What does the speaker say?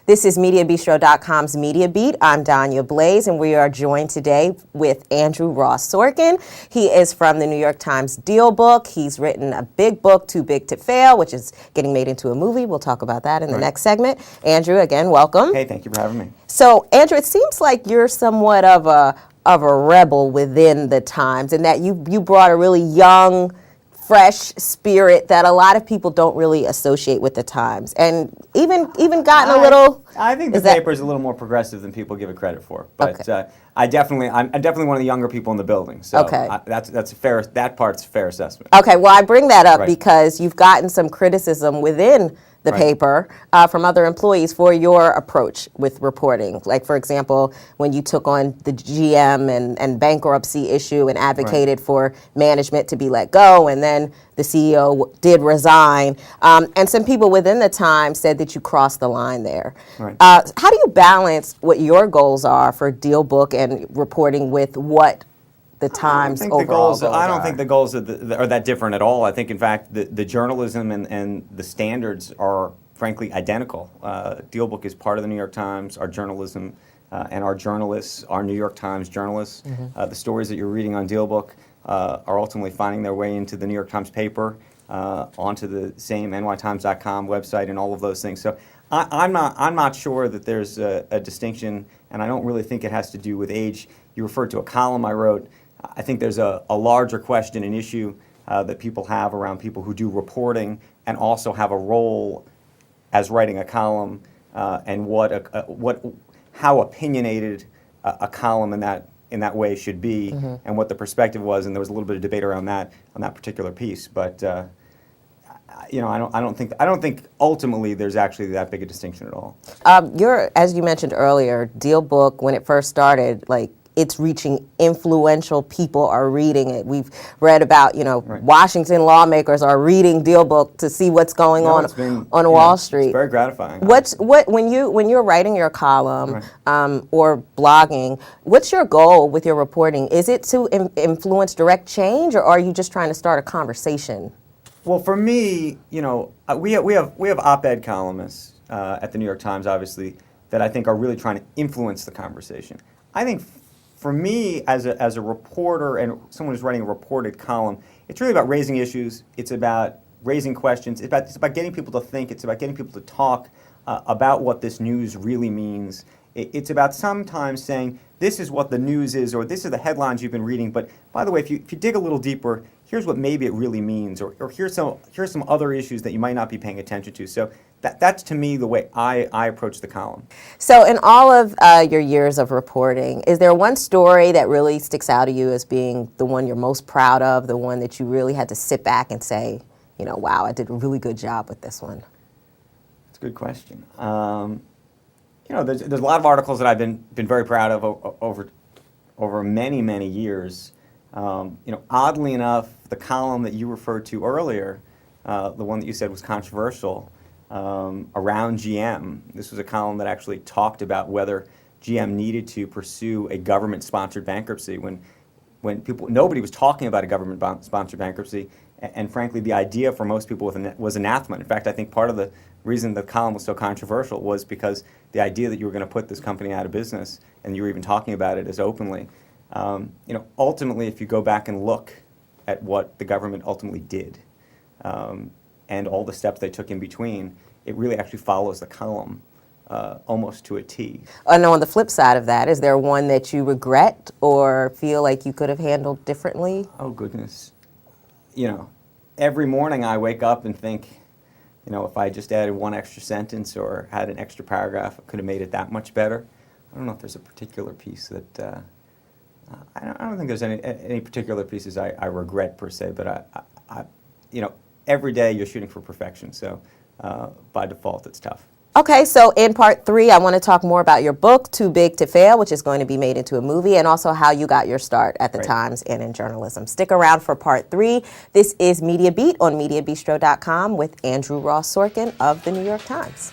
This is MediaBistro.com's Media Beat. I'm Danya Blaze, and we are joined today with Andrew Ross Sorkin. He is from the New York Times Deal Book. He's written a big book, Too Big to Fail, which is getting made into a movie. We'll talk about that in the next segment. Andrew, again, welcome. Hey, thank you for having me. So, Andrew, it seems like you're somewhat of a rebel within the Times, in that you brought a really young, fresh spirit that a lot of people don't really associate with the Times, and even gotten a little. I think the paper is a little more progressive than people give it credit for, but Okay. I'm definitely one of the younger people in the building. So Okay. that's a fair. That part's a fair assessment. Okay, well, I bring that up Right. because you've gotten some criticism within the paper from other employees for your approach with reporting. Like, for example, when you took on the GM and bankruptcy issue and advocated for management to be let go, and then the CEO did resign. And some people within the Times said that you crossed the line there. Right. How do you balance what your goals are for Deal Book and reporting with what the Times overall goals are? I don't think the goals are that different at all. I think, in fact, the journalism and the standards are, frankly, identical. Dealbook is part of the New York Times. Our journalism and our journalists are New York Times journalists. The stories that you're reading on Dealbook are ultimately finding their way into the New York Times paper, onto the same nytimes.com website, and all of those things. So I'm not sure that there's a distinction, and I don't really think it has to do with age. You referred to a column I wrote. I think there's a larger question, an issue that people have around people who do reporting and also have a role as writing a column, and how opinionated a column in that way should be, and what the perspective was. And there was a little bit of debate around that on that particular piece. But I don't think ultimately there's actually that big a distinction at all. As you mentioned earlier, Deal Book, when it first started, it's reaching influential people are reading it. We've read about, Washington lawmakers are reading Deal Book to see what's going on Wall Street. It's very gratifying. When you're writing your column or blogging, what's your goal with your reporting? Is it to influence direct change, or are you just trying to start a conversation? Well, for me, we have op-ed columnists at the New York Times, obviously, that I think are really trying to influence the conversation. I think for me, as a reporter and someone who's writing a reported column, it's really about raising issues. It's about raising questions. It's about getting people to think. It's about getting people to talk about what this news really means. It's about sometimes saying, this is what the news is, or this are the headlines you've been reading, but by the way, if you dig a little deeper, here's what maybe it really means, or here's some other issues that you might not be paying attention to. So that's, to me, the way I approach the column. So in all of your years of reporting, is there one story that really sticks out to you as being the one you're most proud of, the one that you really had to sit back and say, wow, I did a really good job with this one? That's a good question. There's a lot of articles that I've been very proud of over many, many years. Oddly enough, the column that you referred to earlier, the one that you said was controversial, around GM. This was a column that actually talked about whether GM needed to pursue a government-sponsored bankruptcy when nobody was talking about a government-sponsored bankruptcy, and frankly, the idea for most people was anathema. In fact, I think part of the reason the column was so controversial was because the idea that you were going to put this company out of business, and you were even talking about it as openly. Ultimately, if you go back and look at what the government ultimately did, and all the steps they took in between, it really actually follows the column almost to a T. And on the flip side of that, is there one that you regret or feel like you could have handled differently? Oh, goodness. Every morning I wake up and think, if I just added one extra sentence or had an extra paragraph, I could have made it that much better. I don't know if there's a particular piece that, I don't think there's any particular pieces I regret per se, but every day you're shooting for perfection, so by default it's tough. Okay, so in part 3, I want to talk more about your book, Too Big to Fail, which is going to be made into a movie, and also how you got your start at the Times and in journalism. Stick around for part 3. This is Media Beat on MediaBistro.com with Andrew Ross Sorkin of the New York Times.